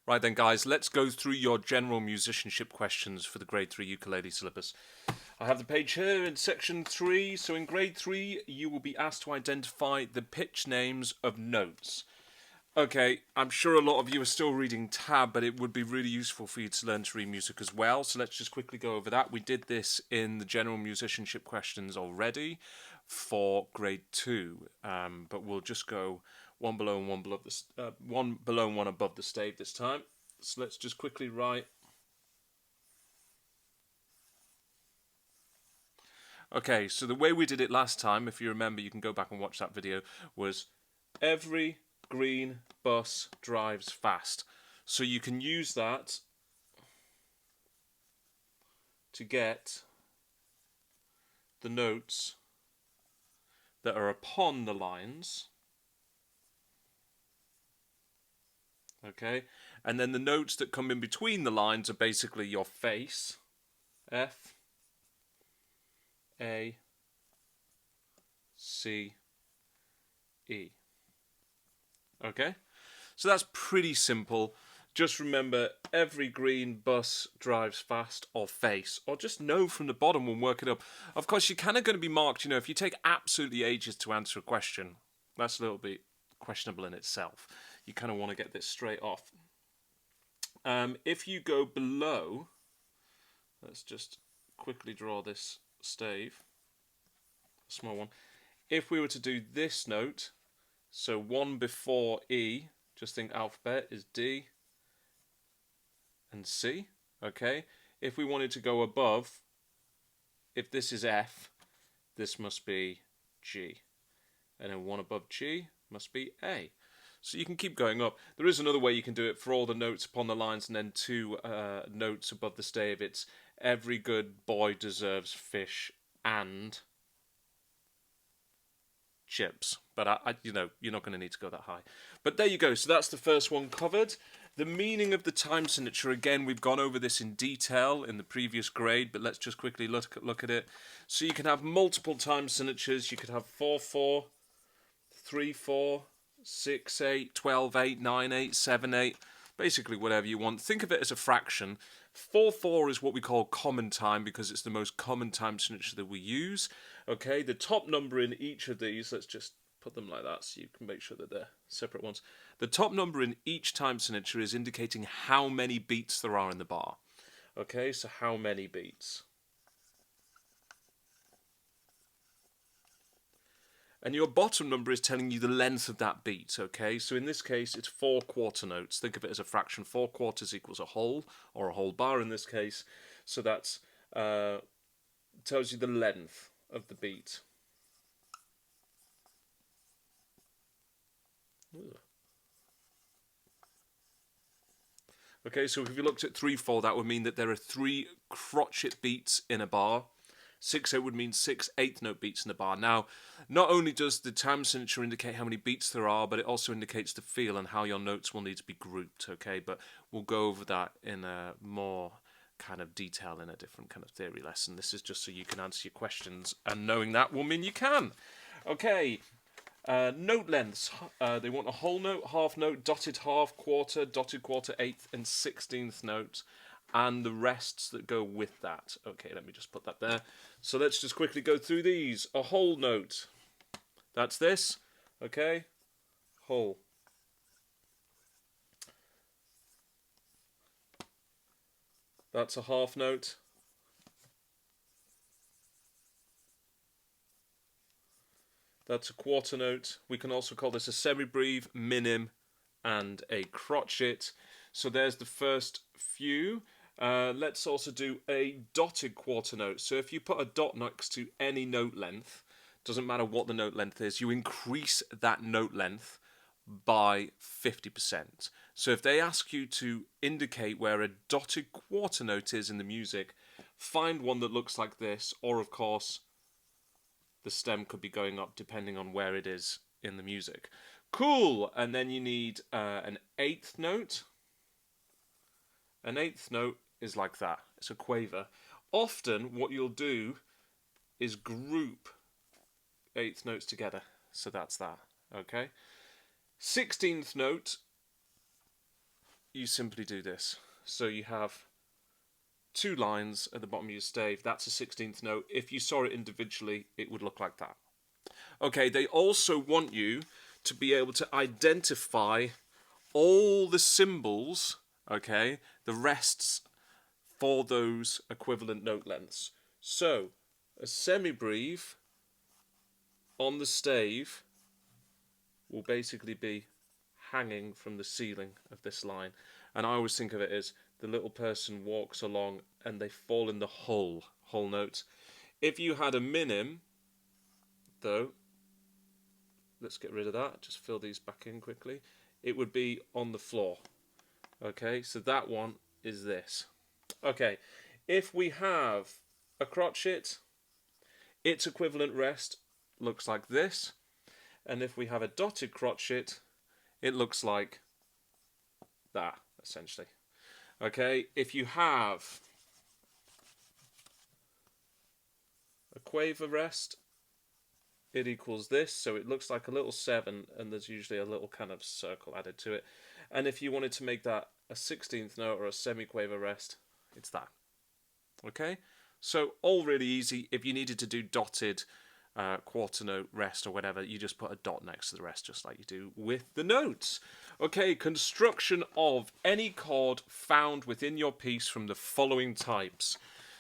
Right then, guys, let's go through your general musicianship questions for the Grade 3 ukulele syllabus. I have the page here in section 3. So in Grade 3, you will be asked to identify the pitch names of notes. Okay, I'm sure a lot of you are still reading tab, but it would be really useful for you to learn to read music as well. So let's just quickly go over that. We did this in the general musicianship questions already for Grade 2, but we'll just go one below and one below one below and one above the stave this time. So let's just quickly write. Okay, so the way we did it last time, if you remember, you can go back and watch that video, was every green bus drives fast. So you can use that to get the notes that are upon the lines. Okay, and then the notes that come in between the lines are basically your face, F, A, C, E. Okay, so that's pretty simple. Just remember, every green bus drives fast, or face, or just know from the bottom and work it up. Of course, you're kind of going to be marked, if you take absolutely ages to answer a question, that's a little bit questionable in itself. You kind of want to get this straight off. If you go below, let's just quickly draw this stave, a small one. If we were to do this note, so one before E, just think alphabet is D and C, okay? If we wanted to go above, if this is F, this must be G. And then one above G must be A. So you can keep going up. There is another way you can do it for all the notes upon the lines and then two notes above the stave. It's every good boy deserves fish and chips. But you're not going to need to go that high. But there you go. So that's the first one covered. The meaning of the time signature, again, we've gone over this in detail in the previous grade, but let's just quickly look at it. So you can have multiple time signatures. You could have 4/4, 3/4, 6/8, 12/8, 9/8, 7/8, basically whatever you want. Think of it as a fraction. 4/4 is what we call common time because it's the most common time signature that we use. Okay, the top number in each of these, let's just put them like that so you can make sure that they're separate ones. The top number in each time signature is indicating how many beats there are in the bar. Okay, so how many beats? And your bottom number is telling you the length of that beat, okay? So in this case, it's 4 quarter notes. Think of it as a fraction. 4 quarters equals a whole, or a whole bar in this case. So that's tells you the length of the beat. Okay, so if you looked at 3/4, that would mean that there are 3 crotchet beats in a bar. 6/8 would mean 6 eighth note beats in the bar. Now, not only does the time signature indicate how many beats there are, but it also indicates the feel and how your notes will need to be grouped, okay? But we'll go over that in a more kind of detail in a different kind of theory lesson. This is just so you can answer your questions, and knowing that will mean you can. Okay, note lengths. They want a whole note, half note, dotted half, quarter, eighth, and 16th note, and the rests that go with that. Okay, let me just put that there. So let's just quickly go through these. A whole note. That's this. Okay, whole. That's a half note. That's a quarter note. We can also call this a semibreve, minim, and a crotchet. So there's the first few. Let's also do a dotted quarter note. So if you put a dot next to any note length, doesn't matter what the note length is, you increase that note length by 50%. So if they ask you to indicate where a dotted quarter note is in the music, find one that looks like this, or of course the stem could be going up depending on where it is in the music. Cool! And then you need an eighth note. An eighth note is like that. It's a quaver. Often what you'll do is group eighth notes together. So that's that. Okay? 16th note you simply do this. So you have 2 lines at the bottom of your stave. That's a 16th note. If you saw it individually, it would look like that. Okay, they also want you to be able to identify all the symbols, okay, the rests for those equivalent note lengths. So, a semibreve on the stave will basically be hanging from the ceiling of this line. And I always think of it as the little person walks along and they fall in the whole note. If you had a minim, though, let's get rid of that, just fill these back in quickly, it would be on the floor. Okay, so that one is this. Okay, if we have a crotchet, its equivalent rest looks like this. And if we have a dotted crotchet, it looks like that, essentially. Okay, if you have a quaver rest, it equals this, so it looks like a little 7, and there's usually a little kind of circle added to it. And if you wanted to make that a 16th note or a semi-quaver rest, it's that. Okay, so all really easy. If you needed to do dotted quarter note rest or whatever, you just put a dot next to the rest, just like you do with the notes. Okay, construction of any chord found within your piece from the following types.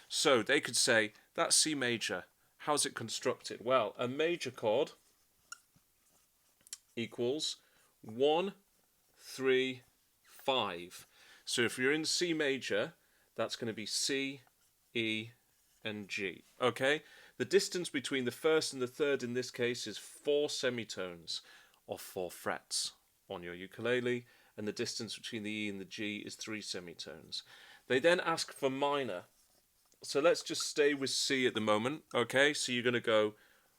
So they could say, that's C major. How's it constructed? Well, a major chord equals 1, 3, 5. So if you're in C major, that's going to be C, E, and G. Okay? The distance between the first and the third in this case is 4 semitones, or 4 frets on your ukulele, and the distance between the E and the G is 3 semitones. They then ask for minor. So let's just stay with C at the moment. Okay, so you're going to go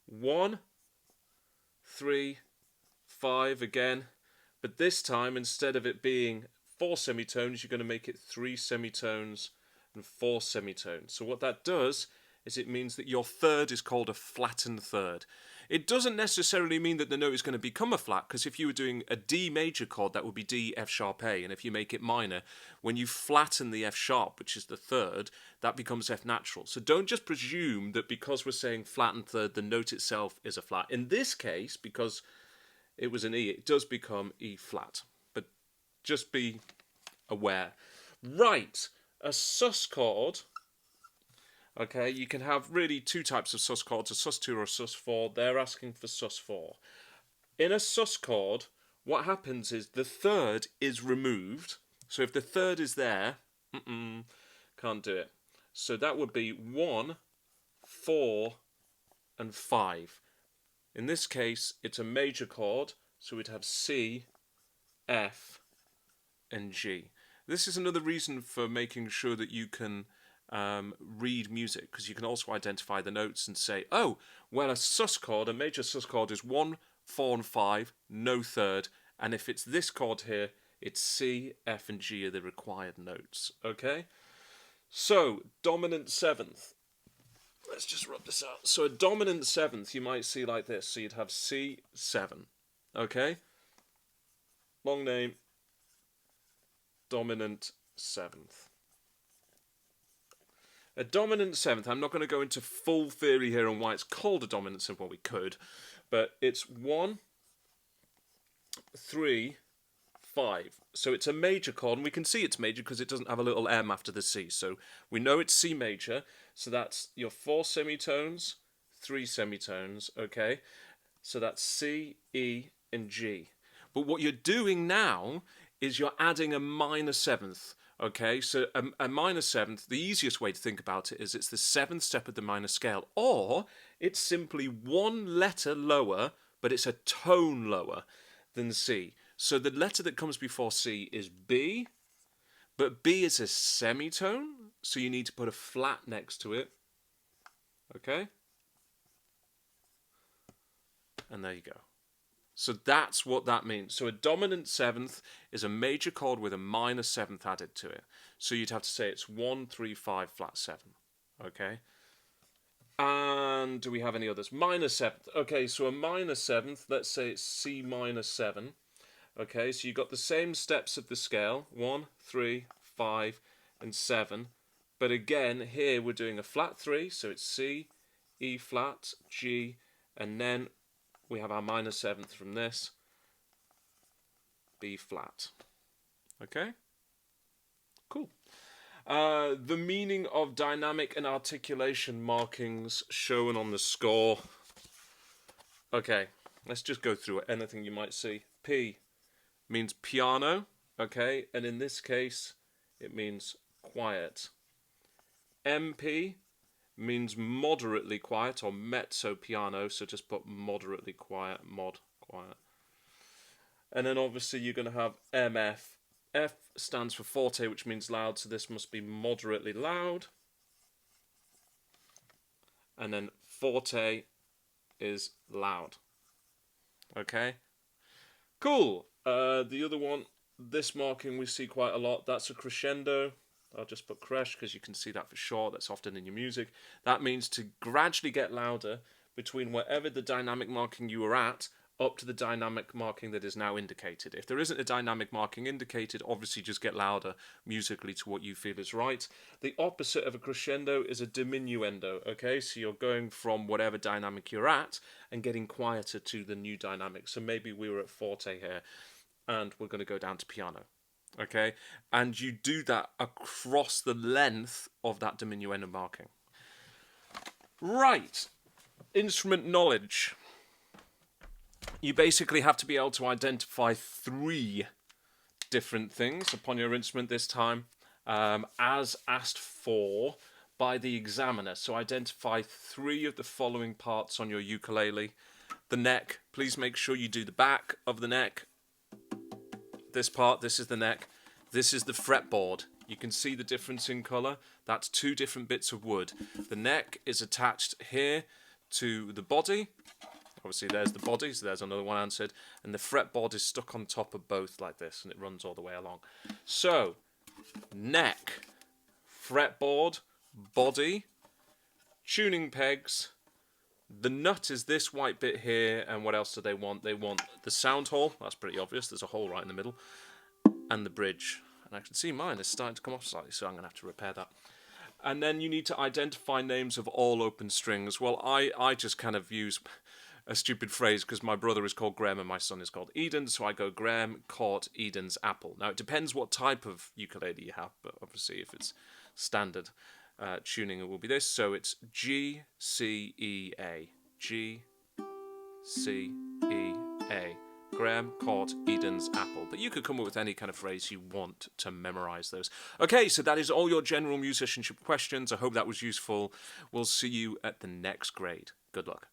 1, 3, 5 again, but this time instead of it being 4 semitones, you're going to make it 3 semitones and 4 semitones. So what that does is it means that your third is called a flattened third. It doesn't necessarily mean that the note is going to become a flat, because if you were doing a D major chord, that would be D, F sharp, A, and if you make it minor, when you flatten the F sharp, which is the third, that becomes F natural. So don't just presume that because we're saying flattened third, the note itself is a flat. In this case, because it was an E, it does become E flat. But just be aware. Right, a sus chord. Okay, you can have really 2 types of sus chords, a sus2 or a sus4. They're asking for sus4. In a sus chord, what happens is the third is removed. So if the third is there, can't do it. So that would be 1, 4, and 5. In this case, it's a major chord, so we'd have C, F, and G. This is another reason for making sure that you can read music, because you can also identify the notes and say, oh, well, a sus chord, a major sus chord is 1, 4, and 5, no third, and if it's this chord here, it's C, F, and G are the required notes. Okay? So, dominant 7th. Let's just rub this out. So a dominant 7th you might see like this. So you'd have C7. Okay? Long name, dominant 7th. A dominant 7th, I'm not going to go into full theory here on why it's called a dominant 7th. Well, we could. But it's 1, 3, 5. So it's a major chord, and we can see it's major because it doesn't have a little M after the C. So we know it's C major, so that's your 4 semitones, 3 semitones, okay? So that's C, E, and G. But what you're doing now is you're adding a minor 7th, okay? So a minor 7th, the easiest way to think about it is it's the 7th step of the minor scale, or it's simply 1 letter lower, but it's a tone lower than C. So the letter that comes before C is B, but B is a semitone, so you need to put a flat next to it. Okay? And there you go. So that's what that means. So a dominant 7th is a major chord with a minor 7th added to it. So you'd have to say it's 1, 3, 5, flat 7. Okay? And do we have any others? Minor 7th. Okay, so a minor 7th, let's say it's C minor 7. Okay, so you've got the same steps of the scale, 1, 3, 5, and 7. But again, here we're doing a flat 3, so it's C, E flat, G, and then we have our minor 7th from this, B flat. Okay? Cool. The meaning of dynamic and articulation markings shown on the score. Okay, let's just go through it. Anything you might see. P means piano, okay, and in this case, it means quiet. MP means moderately quiet, or mezzo piano, so just put moderately quiet, mod, quiet. And then obviously you're going to have MF. F stands for forte, which means loud, so this must be moderately loud. And then forte is loud. Okay? Cool. The other one, this marking we see quite a lot, that's a crescendo. I'll just put crash because you can see that for sure. That's often in your music. That means to gradually get louder between wherever the dynamic marking you were at up to the dynamic marking that is now indicated. If there isn't a dynamic marking indicated, obviously just get louder musically to what you feel is right. The opposite of a crescendo is a diminuendo, okay? So you're going from whatever dynamic you're at and getting quieter to the new dynamic. So maybe we were at forte here and we're going to go down to piano, okay? And you do that across the length of that diminuendo marking. Right, instrument knowledge. You basically have to be able to identify 3 different things upon your instrument this time, as asked for by the examiner. So identify 3 of the following parts on your ukulele. The neck, please make sure you do the back of the neck. This part, this is the neck. This is the fretboard. You can see the difference in colour. That's 2 different bits of wood. The neck is attached here to the body. Obviously there's the body, so there's another one answered. And the fretboard is stuck on top of both like this, and it runs all the way along. So, neck, fretboard, body, tuning pegs. The nut is this white bit here, and what else do they want? They want the sound hole. That's pretty obvious. There's a hole right in the middle. And the bridge. And I can see mine is starting to come off slightly, so I'm going to have to repair that. And then you need to identify names of all open strings. Well, I just kind of use a stupid phrase because my brother is called Graham and my son is called Eden, so I go Graham caught Eden's apple. Now, it depends what type of ukulele you have, but obviously if it's standard tuning, it will be this. So it's G, C, E, A. G, C, E, A. Graham caught Eden's apple. But you could come up with any kind of phrase you want to memorise those. Okay, so that is all your general musicianship questions. I hope that was useful. We'll see you at the next grade. Good luck.